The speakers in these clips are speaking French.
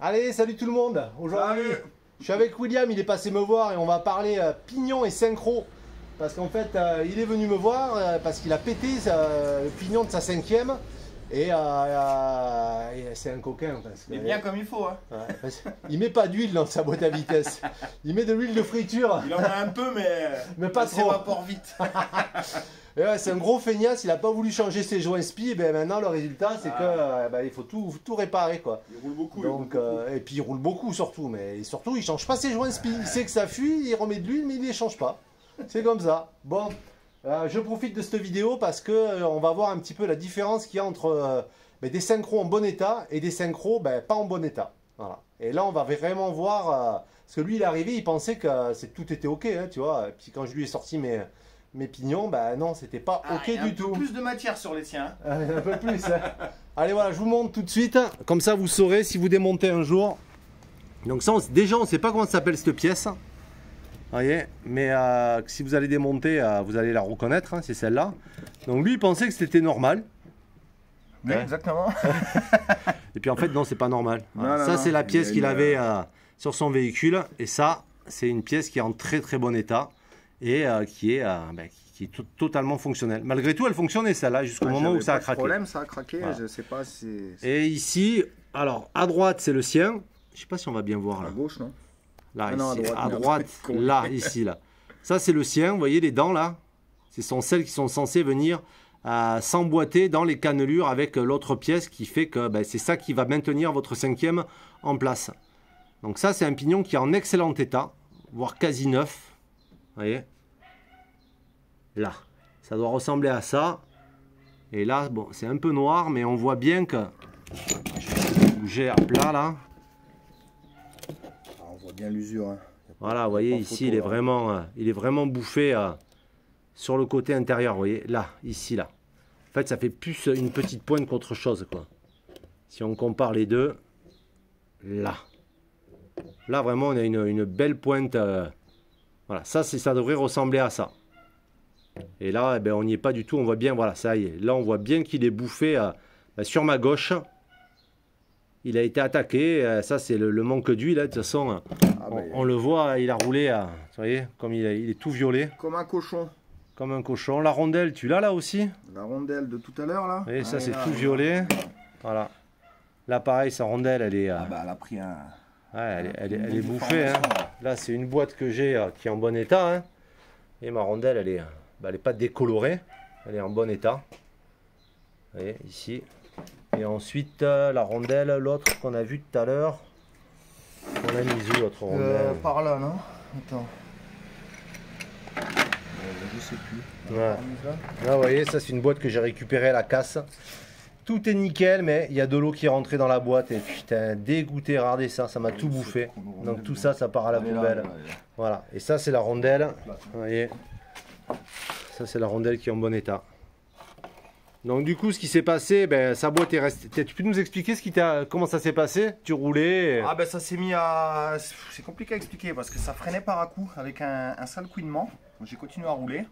Allez, salut tout le monde. Aujourd'hui, je suis avec William, il est passé me voir et on va parler pignon et synchro. Parce qu'en fait, il est venu me voir parce qu'il a pété le pignon de sa 5e. Et c'est un coquin. Parce que, mais bien comme il faut. Hein. Ouais, il met pas d'huile dans sa boîte à vitesse. Il met de l'huile de friture. Il en a un peu, mais pas ça trop. s'évapore vite. Ouais, c'est un gros feignasse, il n'a pas voulu changer ses joints spi, et ben maintenant le résultat c'est que il faut tout réparer quoi. Il roule beaucoup. Donc, et puis il roule beaucoup surtout, mais surtout il change pas ses joints spi. Il sait que ça fuit, il remet de l'huile mais il les change pas. C'est comme ça. Bon, je profite de cette vidéo parce que on va voir un petit peu la différence qu'il y a entre des synchros en bon état et des synchros pas en bon état. Voilà. Et là on va vraiment voir, parce que lui il est arrivé, il pensait que tout était ok, hein, tu vois. Et puis quand je lui ai sorti mes pignons, non, c'était pas ok du tout. Un peu plus de matière sur les tiens. Un peu plus. Hein. Allez, voilà, je vous montre tout de suite. Comme ça, vous saurez si vous démontez un jour. Donc ça, déjà, on ne sait pas comment s'appelle cette pièce. Vous voyez, mais si vous allez démonter, vous allez la reconnaître. Hein, c'est celle-là. Donc lui, il pensait que c'était normal. Oui, hein. exactement. Et puis en fait, non, c'est pas normal. Voilà. Non, ça, c'est la pièce qu'il avait sur son véhicule. Et ça, c'est une pièce qui est en très très bon état. Et qui est totalement fonctionnelle. Malgré tout, elle fonctionnait celle-là jusqu'au moment où ça a craqué. Problème, ça a craqué. Voilà. Je sais pas si. Et ici, alors à droite c'est le sien. Je sais pas si on va bien voir là. À gauche, non? Là, non, ici, à merde. droite, là, ici, là. Ça c'est le sien. Vous voyez les dents là. Ce sont celles qui sont censées venir s'emboîter dans les cannelures avec l'autre pièce qui fait que c'est ça qui va maintenir votre 5e en place. Donc ça c'est un pignon qui est en excellent état, voire quasi neuf. Vous voyez, là, ça doit ressembler à ça. Et là, bon, c'est un peu noir, mais on voit bien que je vais bouger à plat là. On voit bien l'usure. Hein. Voilà, vous voyez ici, il est vraiment bouffé sur le côté intérieur. Vous voyez, là, ici, là. En fait, ça fait plus une petite pointe qu'autre chose, quoi. Si on compare les deux, là, vraiment, on a une belle pointe. Voilà, ça devrait ressembler à ça. Et là, on n'y est pas du tout. On voit bien, voilà, ça y est. Là, on voit bien qu'il est bouffé sur ma gauche. Il a été attaqué. Ça, c'est le manque d'huile. De toute façon, on le voit, il a roulé. Vous voyez, comme il est tout violet. Comme un cochon. Comme un cochon. La rondelle, tu l'as là aussi? La rondelle de tout à l'heure, là. Vous voyez, ça, c'est tout violet. Voilà. Là, pareil, sa rondelle, elle est... elle a pris un... Ouais, elle est bouffée. Hein. Là, c'est une boîte que j'ai qui est en bon état. Hein. Et ma rondelle, elle est pas décolorée. Elle est en bon état. Vous voyez, ici. Et ensuite, la rondelle, l'autre qu'on a vu tout à l'heure. On a mis où l'autre rondelle? Par là, non? Attends. Je sais plus. Ouais. Là, vous voyez, ça, c'est une boîte que j'ai récupérée à la casse. Tout est nickel, mais il y a de l'eau qui est rentrée dans la boîte et putain, dégoûté, regardez ça, ça m'a tout bouffé. Donc tout ça, ça part à la poubelle. Voilà, et ça c'est la rondelle, vous voyez, ça c'est la rondelle qui est en bon état. Donc du coup, ce qui s'est passé, sa boîte est restée. Tu peux nous expliquer comment ça s'est passé? Tu roulais et... ça s'est mis à... C'est compliqué à expliquer parce que ça freinait par à coup avec un sale couinement. J'ai continué à rouler.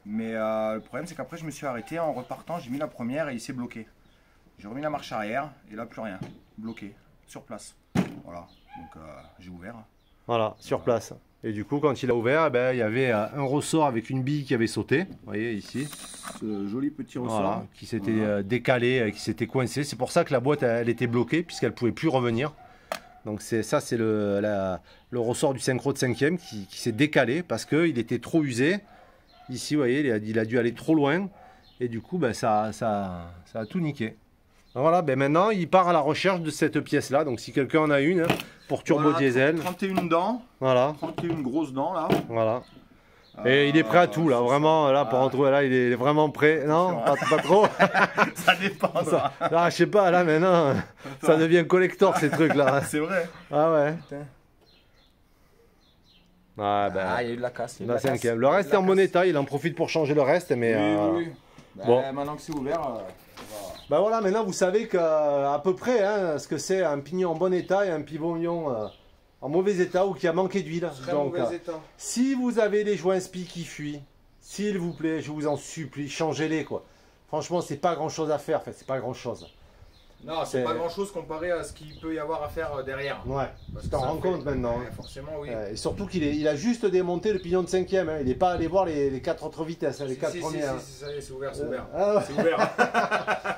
Mais le problème c'est qu'après je me suis arrêté, en repartant j'ai mis la première et il s'est bloqué. J'ai remis la marche arrière et là plus rien, bloqué, sur place. Voilà, donc j'ai ouvert. Voilà, sur place. Et du coup quand il a ouvert, il y avait un ressort avec une bille qui avait sauté, vous voyez ici. Ce joli petit ressort. Voilà, qui s'était décalé, qui s'était coincé. C'est pour ça que la boîte elle était bloquée puisqu'elle ne pouvait plus revenir. Donc c'est le ressort du synchro de 5e qui s'est décalé parce qu'il était trop usé. Ici, vous voyez, il a dû aller trop loin. Et du coup, ça a tout niqué. Voilà, maintenant, il part à la recherche de cette pièce-là. Donc, si quelqu'un en a une, pour turbo diesel. 31 dents. Voilà. 31 grosses dents, là. Voilà. Et il est prêt à tout, là. Vraiment, là, pour en trouver, là, il est vraiment prêt. Non, pas trop. Ça dépend, ça. Là, je sais pas, là, maintenant, ça devient collector, ces trucs-là. C'est vrai. Ah ouais. Putain. Il y a eu de la casse. La 5e. Le reste est en bon état, il en profite pour changer le reste, mais oui. Bon. Maintenant que c'est ouvert, voilà, maintenant vous savez à peu près ce que c'est un pignon en bon état et un pignon en mauvais état ou qui a manqué d'huile. Donc, si vous avez les joints spi qui fuient, s'il vous plaît, je vous en supplie, changez-les quoi. Franchement, c'est pas grand chose à faire, c'est pas grand chose. Non, c'est pas grand chose comparé à ce qu'il peut y avoir à faire derrière. Ouais, Parce tu que t'en ça rends compte maintenant. Ouais, forcément, oui. Et surtout qu'il a juste démonté le pignon de 5e. Hein. Il n'est pas allé voir les 4 autres vitesses, hein, les 4 premières. Si, c'est ouvert, c'est ouvert. Ah ouais. C'est ouvert.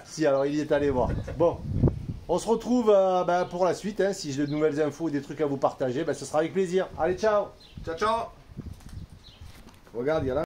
Si, alors il y est allé voir. Bon, on se retrouve pour la suite. Hein. Si j'ai de nouvelles infos ou des trucs à vous partager, ce sera avec plaisir. Allez, ciao! Ciao, ciao. Regarde, il y a là.